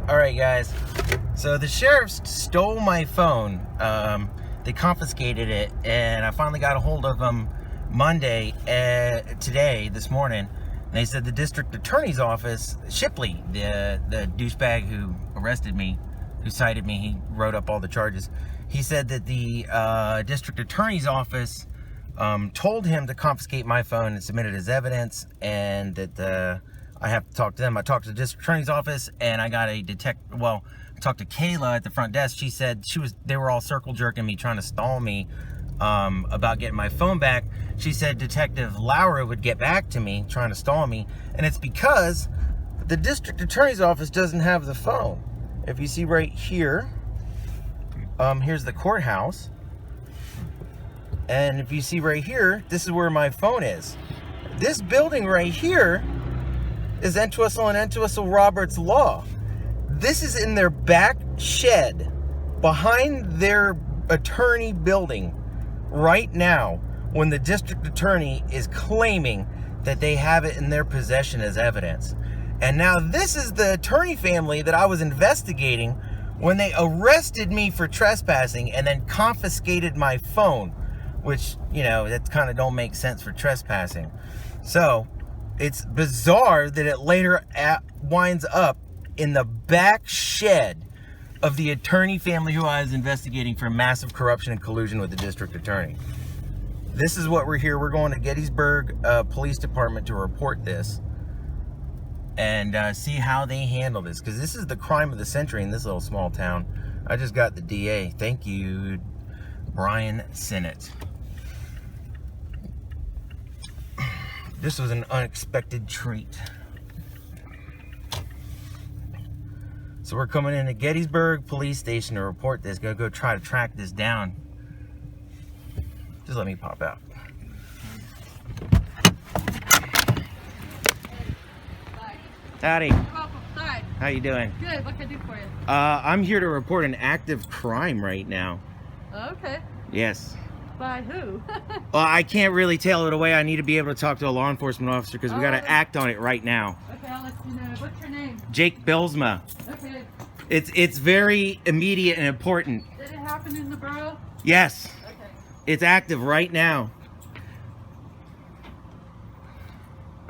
Alright guys, so the sheriffs stole my phone. They confiscated it, and I finally got a hold of them Monday, this morning. And they said the district attorney's office, Shipley, the douchebag who arrested me, who cited me, he wrote up all the charges. He said that the district attorney's office told him to confiscate my phone and submit it as evidence, and that I have to talk to them. I talked to the district attorney's office, and I got a I talked to Kayla at the front desk. She said they were all circle jerking me, trying to stall me about getting my phone back. She said Detective Laura would get back to me, trying to stall me, and it's because the district attorney's office doesn't have the phone. If you see right here, here's the courthouse, and if you see right here, this is where my phone is. This building right here is Entwistle and Entwistle Roberts Law. This is in their back shed behind their attorney building right now, when the district attorney is claiming that they have it in their possession as evidence. And now this is the attorney family that I was investigating when they arrested me for trespassing and then confiscated my phone, which, you know, that kind of don't make sense for trespassing. So it's bizarre that it later winds up in the back shed of the attorney family who I was investigating for massive corruption and collusion with the district attorney. This is what we're here. We're going to Gettysburg Police Department to report this and see how they handle this, because this is the crime of the century in this little small town. I just got the DA. Thank you, Brian Sinnott. This was an unexpected treat. So we're coming into Gettysburg Police Station to report this. Gonna go try to track this down. Just let me pop out. Howdy. You're welcome. Hi. How you doing? Good. What can I do for you? I'm here to report an active crime right now. Okay. Yes. By who? Well, I can't really tell it away. I need to be able to talk to a law enforcement officer because we got to act on it right now. Okay, I'll let you know. What's your name? Jake Bilsma. Okay. It's very immediate and important. Did it happen in the borough? Yes. Okay. It's active right now.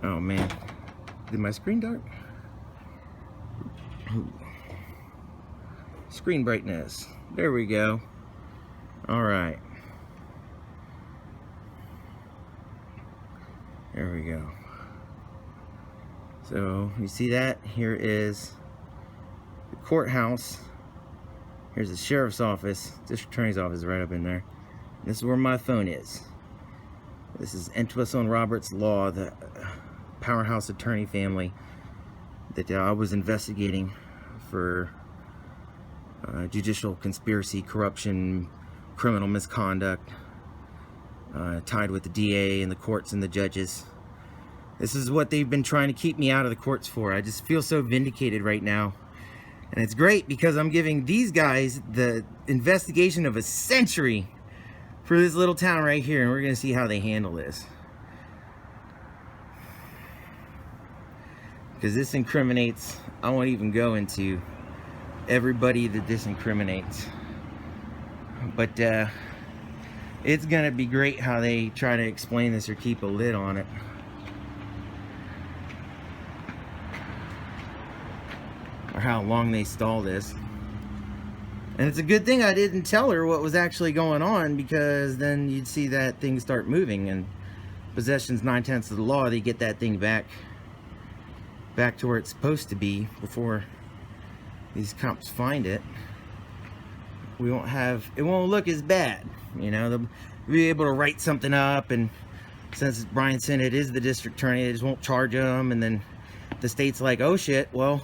Oh man. Did my screen dark? Ooh. Screen brightness. There we go. All right. There we go. So you see that? Here is the courthouse. Here's the sheriff's office. District attorney's office is right up in there. This is where my phone is. This is Entwistle and Roberts Law, the powerhouse attorney family that I was investigating for judicial conspiracy, corruption, criminal misconduct, tied with the DA and the courts and the judges. This is what they've been trying to keep me out of the courts for. I just feel so vindicated right now. And it's great because I'm giving these guys the investigation of a century for this little town right here, and we're going to see how they handle this. Because this incriminates, I won't even go into everybody that this incriminates. But it's going to be great how they try to explain this or keep a lid on it. Or how long they stall this. And it's a good thing I didn't tell her what was actually going on, because then you'd see that thing start moving, and possession's 9/10 of the law. They get that thing back to where it's supposed to be before these cops find it. We won't have, it won't look as bad, you know. They'll be able to write something up, and since Brian Sinnott is the district attorney, they just won't charge him, and then the state's like, oh shit, well,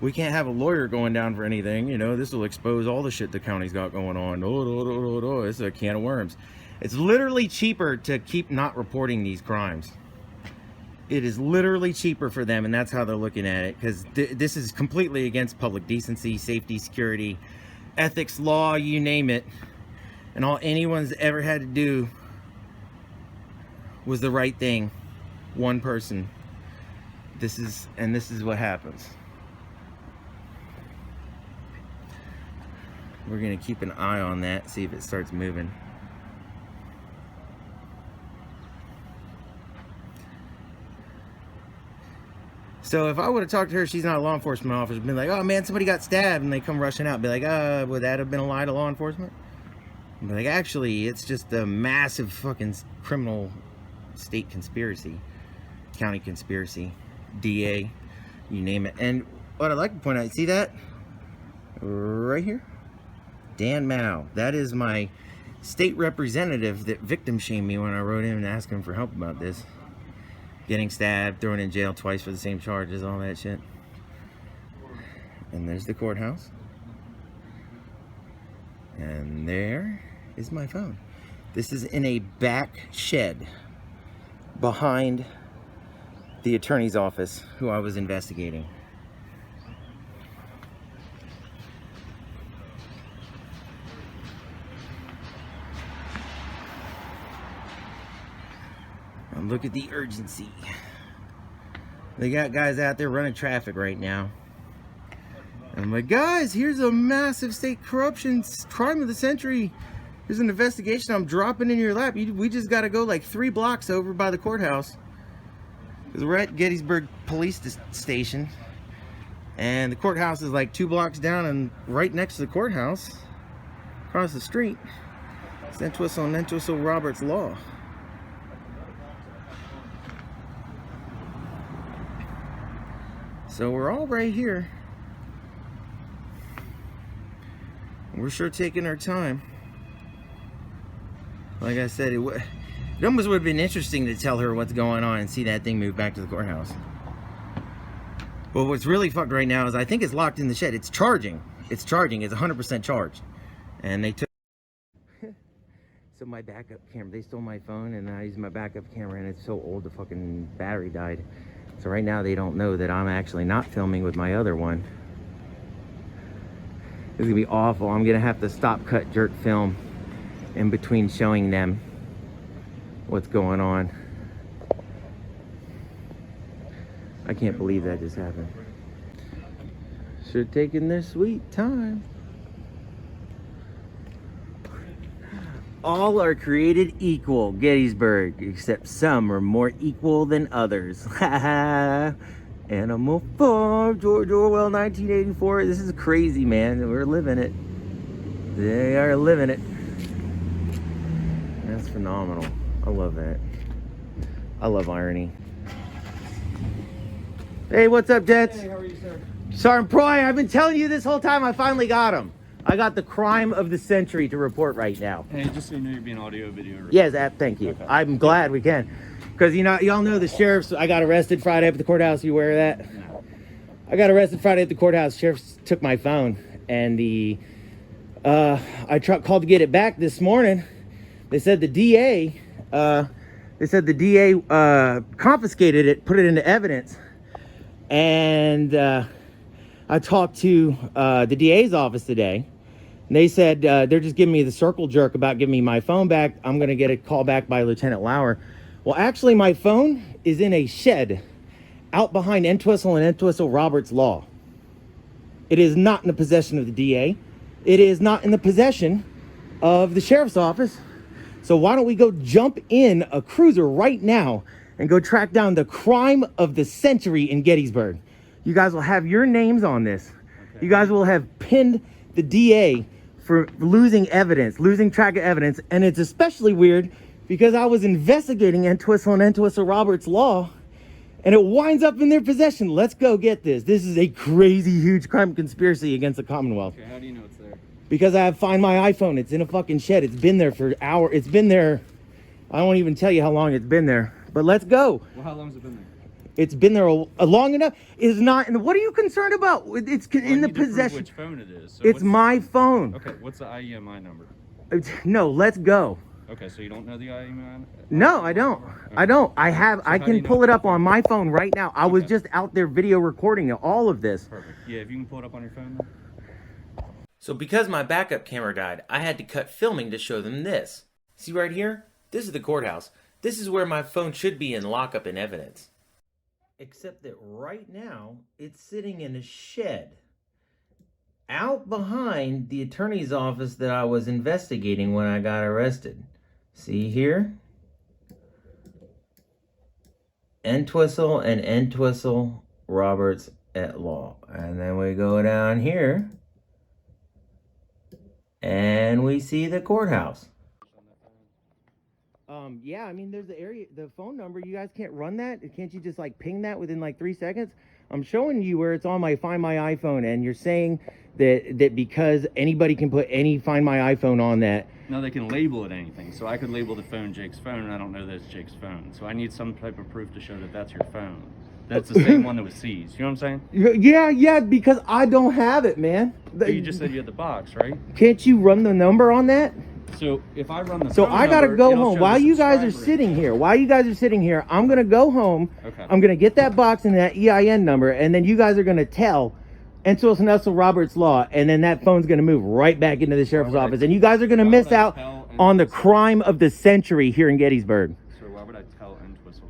we can't have a lawyer going down for anything, you know, this will expose all the shit the county's got going on. Oh, it's a can of worms. It's literally cheaper to keep not reporting these crimes. It is literally cheaper for them, and that's how they're looking at it, because this is completely against public decency, safety, security, ethics, law, you name it. And all anyone's ever had to do was the right thing. One person. This is what happens. We're gonna keep an eye on that, see if it starts moving. So if I would have talked to her, she's not a law enforcement officer, been like, oh man, somebody got stabbed, and they come rushing out, be like, would that have been a lie to law enforcement? And be like, actually, it's just a massive fucking criminal state conspiracy, county conspiracy, DA, you name it. And what I'd like to point out, see that? Right here? Dan Mao. That is my state representative that victim shamed me when I wrote in and asked him for help about this. Getting stabbed, thrown in jail twice for the same charges, all that shit. And there's the courthouse. And there is my phone. This is in a back shed behind the attorney's office who I was investigating. And look at the urgency. They got guys out there running traffic right now. And I'm like, guys, here's a massive state corruption crime of the century. Here's an investigation I'm dropping in your lap. We just got to go like 3 blocks over by the courthouse. Because we're at Gettysburg Police Station. And the courthouse is like 2 blocks down, and right next to the courthouse, across the street, it's Entwistle Roberts Law. So we're all right here. We're sure taking our time. Like I said, it almost would have been interesting to tell her what's going on and see that thing move back to the courthouse. But what's really fucked right now is I think it's locked in the shed. It's charging. It's charging. It's 100% charged. And they took... So my backup camera, they stole my phone, and I used my backup camera, and it's so old the fucking battery died. So right now they don't know that I'm actually not filming with my other one. This is gonna be awful. I'm gonna have to stop, cut, jerk film in between showing them what's going on. I can't believe that just happened. Should have taken their sweet time. All are created equal, Gettysburg, except some are more equal than others. Animal Farm, George Orwell, 1984. This is crazy, man. We're living it. They are living it. That's phenomenal. I love that. I love irony. Hey, what's up, Jets? Hey, how are you, sir? Sergeant Proy, I've been telling you this whole time. I finally got him. I got the crime of the century to report right now. Hey, just so you know, you're being audio, video. Yes, thank you. Okay. I'm glad we can. Because, you know, y'all know the sheriffs, I got arrested Friday up at the courthouse. You aware of that? No. I got arrested Friday at the courthouse. Sheriffs took my phone. And I called to get it back this morning. They said the DA, confiscated it, put it into evidence. And I talked to the DA's office today. And they said they're just giving me the circle jerk about giving me my phone back. I'm going to get a call back by Lieutenant Lauer. Well, actually, my phone is in a shed out behind Entwistle and Entwistle Roberts Law. It is not in the possession of the DA. It is not in the possession of the sheriff's office. So why don't we go jump in a cruiser right now and go track down the crime of the century in Gettysburg. You guys will have your names on this. Okay. You guys will have pinned the DA for losing evidence, losing track of evidence. And it's especially weird because I was investigating Entwistle and Entwistle Roberts Law, and it winds up in their possession. Let's go get this. This is a crazy, huge crime conspiracy against the Commonwealth. Okay, how do you know it's there? Because I Find My iPhone. It's in a fucking shed. It's been there for hours. It's been there. I won't even tell you how long it's been there. But let's go. Well, how long has it been there? It's been there long enough. It's not. What are you concerned about? It's in the possession. Which phone it is? So it's my phone. Okay, what's the IMEI number? No, let's go. Okay, so you don't know the IMEI? No, I don't. Okay. I don't. I can pull it up on my phone right now. I was just out there video recording all of this. Perfect. Yeah, if you can pull it up on your phone then. So because my backup camera died, I had to cut filming to show them this. See right here? This is the courthouse. This is where my phone should be in lockup and evidence. Except that right now, it's sitting in a shed out behind the attorney's office that I was investigating when I got arrested. See here? Entwistle and Entwistle Roberts et al. And then we go down here and we see the courthouse. Yeah, I mean, there's the phone number. You guys can't run that? Can't you just like ping that within like 3 seconds? I'm showing you where it's on my Find My iPhone, and you're saying that because anybody can put any Find My iPhone on that. No, they can label it anything. So I could label the phone Jake's phone, and I don't know that it's Jake's phone. So I need some type of proof to show that that's your phone. That's the same one that was seized. You know what I'm saying? Yeah, because I don't have it, man. But you just said you had the box, right? Can't you run the number on that? So if I run the So phone I gotta number, go it'll home. show While the you guys are subscriber sitting here, I'm gonna go home. Okay. I'm gonna get that box and that EIN number, and then you guys are gonna tell Entwistle and Entwistle Roberts Law, and then that phone's gonna move right back into the sheriff's office, and you guys are gonna miss out on the crime of the century here in Gettysburg. So why would I tell Entwistle?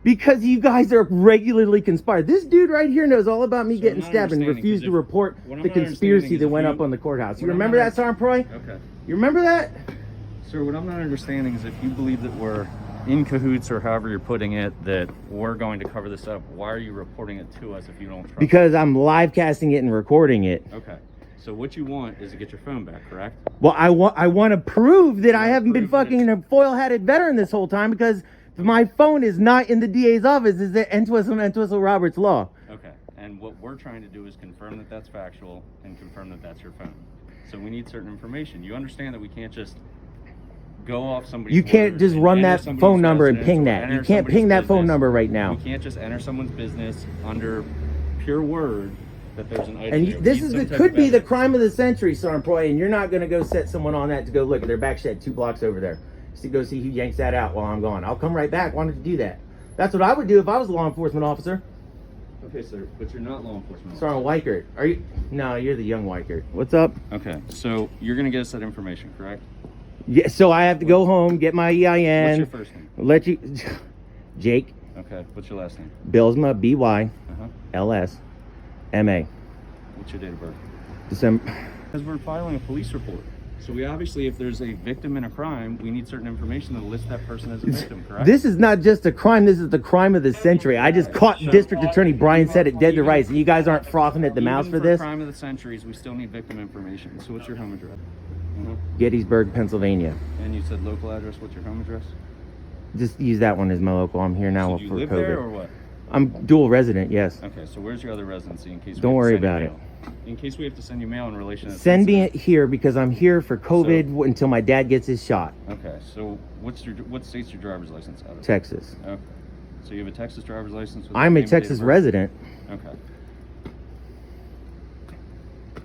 Because you guys are regularly conspired. This dude right here knows all about me So getting I'm not stabbed and understanding, refused to 'cause report what I'm the not conspiracy understanding that is went if up you- on the courthouse. You what I'm remember not- that, Sergeant Proy? Okay. You remember that? So what I'm not understanding is if you believe that we're in cahoots, or however you're putting it, that we're going to cover this up, why are you reporting it to us if you don't trust Because I'm live casting it and recording it. Okay. So what you want is to get your phone back, correct? Well, I want to prove that I haven't been prove that fucking a foil-hatted veteran this whole time, because my phone is not in the DA's office. It's at Entwistle and Entwistle Roberts Law. Okay. And what we're trying to do is confirm that that's factual and confirm that that's your phone. So we need certain information. You understand that we can't just go off somebody's You can't word just and run enter that somebody's phone number and residence ping or that. enter You can't somebody's ping that phone business. number right now. We can't just enter someone's business under pure word that there's an item. And there. We this need is some the type could of be the evidence. crime of the century, Sergeant Proy, and you're not going to go set someone on that to go look at their back shed 2 blocks over there to go see who yanks that out while I'm gone. I'll come right back. Why don't you do that? That's what I would do if I was a law enforcement officer. Okay, sir, but you're not law enforcement. Sergeant Weichert. Are you? No, you're the young Weichert. What's up? Okay, so you're gonna get us that information, correct? Yeah, so I have to go home, get my EIN. What's your first name? Let you, Jake Okay, what's your last name? Bilsma, BY, Uh-huh. LS, MA, What's your date of birth? December. Because we're filing a police report. So we obviously, if there's a victim in a crime, we need certain information to list that person as a victim, correct? This is not just a crime. This is the crime of the century. I just caught District Attorney Brian said it dead to rights, and you guys aren't frothing at the mouth for this. Crime of the centuries, we still need victim information. So what's your home address? Mhm. Gettysburg, Pennsylvania. And you said local address. What's your home address? Just use that one as my local. I'm here now So do you for live COVID. there or what? I'm dual resident, yes. Okay, so where's your other residency in case? Don't we have to worry send you about it. mail? In case we have to send you mail in relation to. Send me it here because I'm here for COVID until my dad gets his shot. Okay, so what state's your driver's license out of? Texas. Okay, so you have a Texas driver's license. With I'm the a same date of Texas birth? resident. Okay.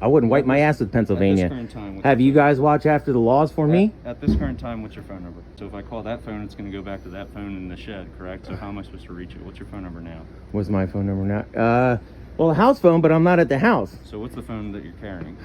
I wouldn't wipe my ass with Pennsylvania. current time, what's Have your you phone guys watch after the laws for me? At this current time, what's your phone number? So if I call that phone, it's going to go back to that phone in the shed, correct? So how am I supposed to reach you? What's your phone number now? What's my phone number now? Well, a house phone, but I'm not at the house. So what's the phone that you're carrying?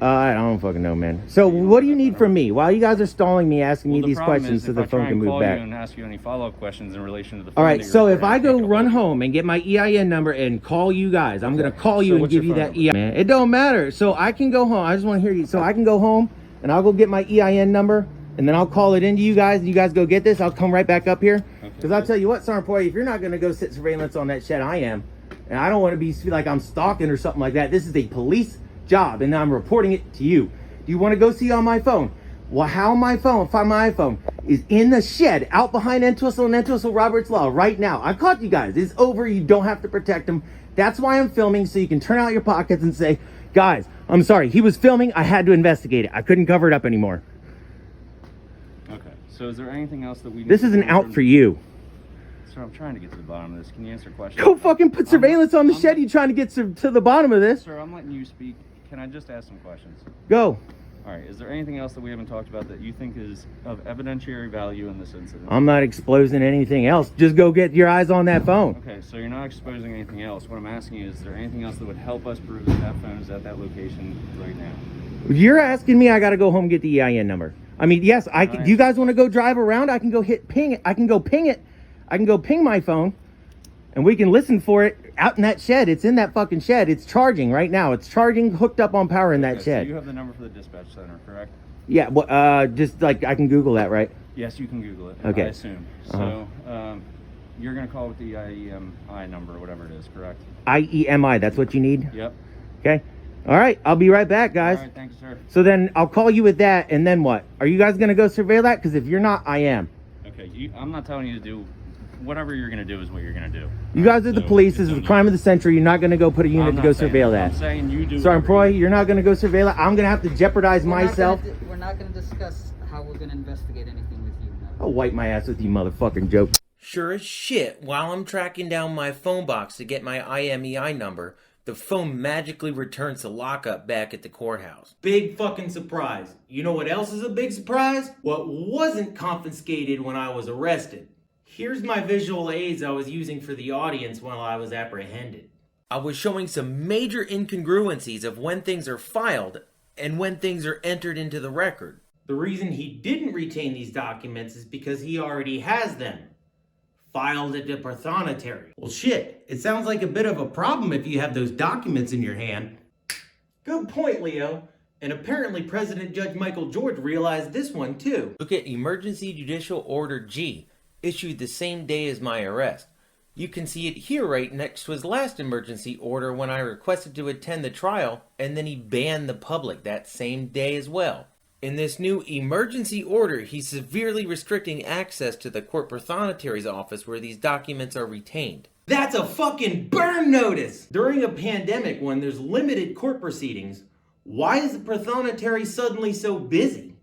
I don't fucking know, man. So what do you need from me? While you guys are stalling me, asking me The these problem questions is so if the I phone try can and move call back. you and ask you any follow-up questions in relation to the phone. All right, that you're so if I recording, go can't get run ahold of you. home and get my EIN number and call you guys, I'm gonna call So you and what's give your you phone that EIN. Man, it don't matter. So I can go home. I just want to hear you. So I can go home and I'll go get my EIN number and then I'll call it into you guys. And you guys go get this. I'll come right back up here. Because I'll tell you what, Sergeant Poirier, if you're not gonna go sit surveillance on that shed, I am. And I don't want to be like I'm stalking or something like that. This is a police job and I'm reporting it to you. Do you want to go see on my phone? Well, how my phone, find my iPhone, is in the shed out behind Entwistle and Entwistle Roberts Law right now. I caught you guys. It's over. You don't have to protect them. That's why I'm filming, so you can turn out your pockets and say, guys, I'm sorry. He was filming. I had to investigate it. I couldn't cover it up anymore. Okay. So is there anything else that we need This to is an go out through? for you. Sir, I'm trying to get to the bottom of this. Can you answer questions? Go fucking put surveillance on the I'm shed. You trying to get to the bottom of this? Sir, I'm letting you speak. Can I just ask some questions? Go. All right. Is there anything else that we haven't talked about that you think is of evidentiary value in this incident? I'm not exposing anything else. Just go get your eyes on that phone. Okay, so you're not exposing anything else. What I'm asking you is there anything else that would help us prove that that phone is at that location right now? You're asking me. I got to go home and get the EIN number. I mean, yes. All right. Do you guys want to go drive around? I can go hit ping it. I can go ping it. I can go ping my phone, and we can listen for it out in that shed. It's in that fucking shed. It's charging right now. It's charging, hooked up on power in that Okay, shed. So you have the number for the dispatch center, correct? Yeah, well, just like I can Google that, right? Yes, you can Google it. Okay. I assume. So you're gonna call with the IMEI number, whatever it is, correct? IEMI. That's what you need. Yep. Okay. All right. I'll be right back, guys. All right, thank you, sir. So then I'll call you with that, and then what? Are you guys gonna go surveil that? Because if you're not, I am. Okay, I'm not telling you to do whatever you're gonna do is what you're gonna do. You guys are the police. This is the crime of the century. You're not gonna go put a unit to go surveil that. I'm saying you do. Sergeant Proy, you're not gonna go surveil it. I'm gonna have to jeopardize myself. We're not gonna discuss how we're gonna investigate anything with you. No. I'll wipe my ass with you, motherfucking joke. Sure as shit, while I'm tracking down my phone box to get my IMEI number, the phone magically returns to lockup back at the courthouse. Big fucking surprise. You know what else is a big surprise? What wasn't confiscated when I was arrested. Here's my visual aids I was using for the audience while I was apprehended. I was showing some major incongruencies of when things are filed and when things are entered into the record. The reason he didn't retain these documents is because he already has them filed at the Parthonetary. Well, shit, it sounds like a bit of a problem if you have those documents in your hand. Good point, Leo. And apparently President Judge Michael George realized this one too. Look at Emergency Judicial Order G, issued the same day as my arrest. You can see it here right next to his last emergency order when I requested to attend the trial, and then he banned the public that same day as well. In this new emergency order, he's severely restricting access to the court Parthonetary's office where these documents are retained. That's a fucking burn notice! During a pandemic when there's limited court proceedings, why is the Parthonetary suddenly so busy?